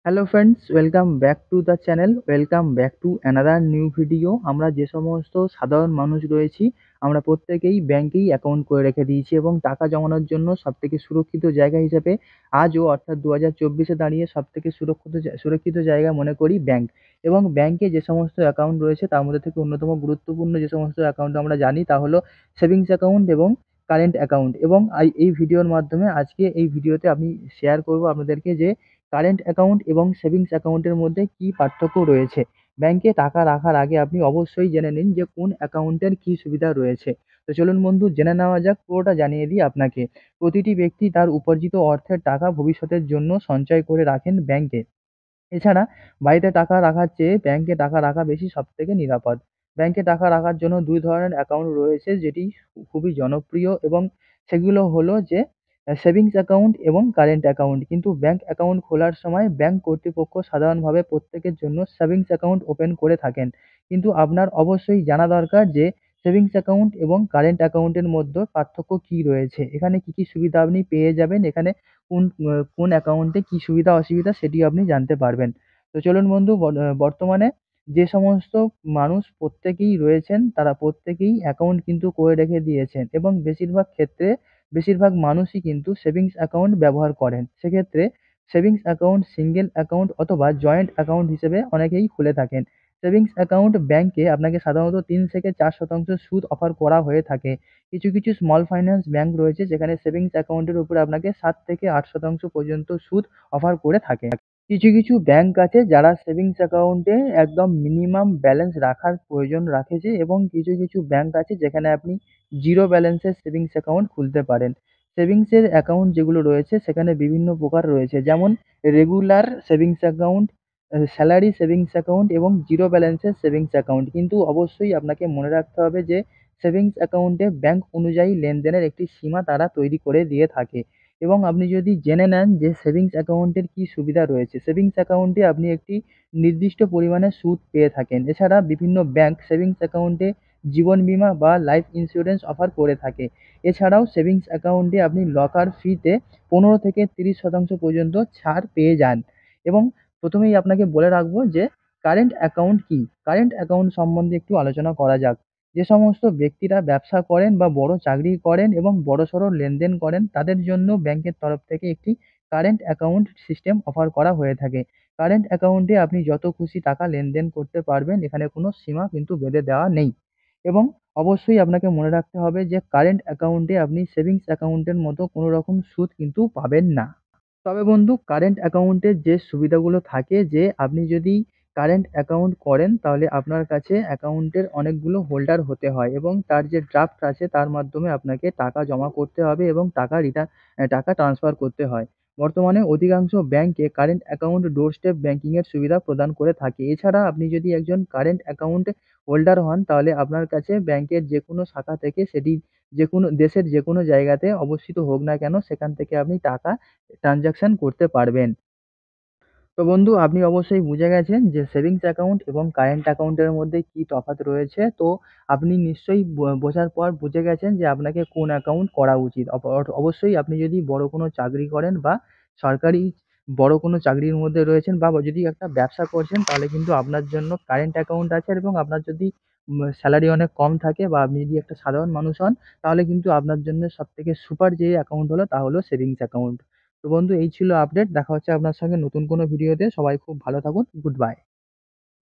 Hello friends, welcome back to the channel. Welcome back to another new video. আমরা যে সমস্ত সাধারণ মানুষ রয়েছি, আমরা প্রত্যেকেই ব্যাংকেই অ্যাকাউন্ট করে রেখে দিয়েছি এবং টাকা জমানোর জন্য সবথেকে সুরক্ষিত জায়গা হিসেবে আজও অর্থাৎ 2024-এ দাঁড়িয়ে সবথেকে সুরক্ষিত জায়গা মনে করি ব্যাংক। এবং ব্যাংকে যে সমস্ত অ্যাকাউন্ট রয়েছে তার মধ্যে থেকে অন্যতম গুরুত্বপূর্ণ যে সমস্ত অ্যাকাউন্ট আমরা জানি তা হলো সেভিংস অ্যাকাউন্ট এবং কারেন্ট অ্যাকাউন্ট। এবং এই ভিডিওর মাধ্যমে আজকে এই ভিডিওতে আমি শেয়ার করব আপনাদেরকে যে কারেন্ট অ্যাকাউন্ট এবং সেভিংস অ্যাকাউন্টের মধ্যে কী পার্থক্য রয়েছে। ব্যাংকে টাকা রাখার আগে আপনি অবশ্যই জেনে নিন যে কোন অ্যাকাউন্টের কী সুবিধা রয়েছে। তো চলুন বন্ধু, জেনে নেওয়া যাক, পুরোটা জানিয়ে দিই আপনাকে। প্রতিটি ব্যক্তি তার উপার্জিত অর্থের টাকা ভবিষ্যতের জন্য সঞ্চয় করে রাখেন ব্যাংকে। এছাড়া বাড়িতে টাকা রাখার চেয়ে ব্যাংকে টাকা রাখা বেশি সবথেকে নিরাপদ। ব্যাংকে টাকা রাখার জন্য ২ ধরনের অ্যাকাউন্ট রয়েছে যেটি খুবই জনপ্রিয়, এবং সেগুলো হলো যে সেভিংস অ্যাকাউন্ট এবং কারেন্ট অ্যাকাউন্ট। কিন্তু ব্যাংক অ্যাকাউন্ট খোলার সময় ব্যাংক কর্তৃপক্ষ সাধারণভাবে প্রত্যেকের জন্য সেভিংস অ্যাকাউন্ট ওপেন করে থাকেন। কিন্তু আপনার অবশ্যই জানা দরকার যে সেভিংস অ্যাকাউন্ট এবং কারেন্ট অ্যাকাউন্টের মধ্যে পার্থক্য কী রয়েছে, এখানে কী কী সুবিধা আপনি পেয়ে যাবেন, এখানে কোন অ্যাকাউন্টে কী সুবিধা অসুবিধা সেটিও আপনি জানতে পারবেন। তো চলুন বন্ধু, বর্তমানে যে সমস্ত মানুষ প্রত্যেকেই রয়েছেন তারা প্রত্যেকেই অ্যাকাউন্ট কিন্তু করে রেখে দিয়েছেন, এবং বেশিরভাগ ক্ষেত্রে বেশিরভাগ মানুষই কিন্তু সেভিংস অ্যাকাউন্ট ব্যবহার করেন। সেক্ষেত্রে সেভিংস অ্যাকাউন্ট সিঙ্গেল অ্যাকাউন্ট অথবা জয়েন্ট অ্যাকাউন্ট হিসেবে অনেকেই খুলে থাকেন। সেভিংস অ্যাকাউন্ট ব্যাংকে আপনাকে সাধারণত ৩ থেকে ৪% সুদ অফার করা হয়ে থাকে। কিছু কিছু স্মল ফাইন্যান্স ব্যাংক রয়েছে যেখানে সেভিংস অ্যাকাউন্টের উপরে আপনাকে ৭ থেকে ৮% পর্যন্ত সুদ অফার করে থাকে। কিছু কিছু ব্যাংক আছে যারা সেভিংস অ্যাকাউন্টে একদম মিনিমাম ব্যালেন্স রাখার প্রয়োজন রাখেছে, এবং কিছু কিছু ব্যাংক আছে যেখানে আপনি জিরো ব্যালেন্সের সেভিংস অ্যাকাউন্ট খুলতে পারেন। সেভিংসের অ্যাকাউন্ট যেগুলো রয়েছে সেখানে বিভিন্ন প্রকার রয়েছে, যেমন regular savings account, salary savings account এবং জিরো ব্যালেন্সের সেভিংস অ্যাকাউন্ট। কিন্তু অবশ্যই আপনাকে মনে রাখতে হবে যে সেভিংস অ্যাকাউন্টে ব্যাংক অনুযায়ী লেনদেনের একটি সীমা তারা তৈরি করে দিয়ে থাকে। এবং আপনি যদি জেনে নেন যে সেভিংস অ্যাকাউন্টের কী সুবিধা রয়েছে, সেভিংস অ্যাকাউন্টে আপনি একটি নির্দিষ্ট পরিমাণে সুদ পেয়ে থাকেন। এছাড়া বিভিন্ন ব্যাংক সেভিংস অ্যাকাউন্টে জীবন বীমা বা লাইফ ইন্স্যুরেন্স অফার করে থাকে। এছাড়াও সেভিংস অ্যাকাউন্টে আপনি লকার ফিতে ১৫ থেকে ৩০% পর্যন্ত ছাড় পেয়ে যান। এবং প্রথমেই আপনাকে বলে রাখবো যে কারেন্ট অ্যাকাউন্ট কী? কারেন্ট অ্যাকাউন্ট সম্বন্ধে একটু আলোচনা করা যাক। যে সমস্ত ব্যক্তিরা ব্যবসা করেন বা বড় চাকরি করেন এবং বড়সড় লেনদেন করেন তাদের জন্য ব্যাংকের তরফ থেকে একটি কারেন্ট অ্যাকাউন্ট সিস্টেম অফার করা হয়ে থাকে। কারেন্ট অ্যাকাউন্টে আপনি যত খুশি টাকা লেনদেন করতে পারবেন, এখানে কোনো সীমা কিন্তু বেঁধে দেওয়া নেই। এবং অবশ্যই আপনাকে মনে রাখতে হবে যে কারেন্ট অ্যাকাউন্টে আপনি সেভিংস অ্যাকাউন্টের মতো কোনো রকম সুদ কিন্তু পাবেন না। তবে বন্ধু, কারেন্ট অ্যাকাউন্টের যে সুবিধাগুলো থাকে যে আপনি যদি কারেন্ট অ্যাকাউন্ট করেন তাহলে আপনার কাছে অ্যাকাউন্টের অনেকগুলো হোল্ডার হতে হয়, এবং তার যে ড্রাফট আছে তার মাধ্যমে আপনাকে টাকা জমা করতে হবে এবং টাকা ট্রান্সফার করতে হয়। বর্তমানে অধিকাংশ ব্যাংকে কারেন্ট অ্যাকাউন্ট ডোরস্টেপ ব্যাংকিংয়ের সুবিধা প্রদান করে থাকে। এছাড়া আপনি যদি একজন কারেন্ট অ্যাকাউন্ট হোল্ডার হন তাহলে আপনার কাছে ব্যাংকের যেকোনো শাখা থেকে, সেটি যেকোনো দেশের যেকোনো জায়গাতে অবস্থিত হোক না কেন, সেখান থেকে আপনি টাকা ট্রান্সাকশন করতে পারবেন। তো বন্ধু, আপনি অবশ্যই বুঝে গেছেন যে সেভিংস অ্যাকাউন্ট এবং কারেন্ট অ্যাকাউন্টের মধ্যে কি তফাৎ রয়েছে। তো আপনি নিশ্চয়ই বোঝার পর বুঝে গেছেন যে আপনাকে কোন অ্যাকাউন্ট করা উচিত। অবশ্যই আপনি যদি বড় কোনো চাকরি করেন বা সরকারি বড় কোনো চাকরির মধ্যে রয়েছেন, বা যদি একটা ব্যবসা করছেন, তাহলে কিন্তু আপনার জন্য কারেন্ট অ্যাকাউন্ট আছে। এবং আপনার যদি স্যালারি অনেক কম থাকে বা আপনি যদি একটা সাধারণ মানুষ হন, তাহলে কিন্তু আপনার জন্য সবথেকে সুপার যে অ্যাকাউন্ট হলো তা হলো সেভিংস অ্যাকাউন্ট। তো বন্ধু, এই ছিল আপডেট। দেখা হচ্ছে আপনার সঙ্গে নতুন কোনো ভিডিওতে। সবাই খুব ভালো থাকুন। Good bye.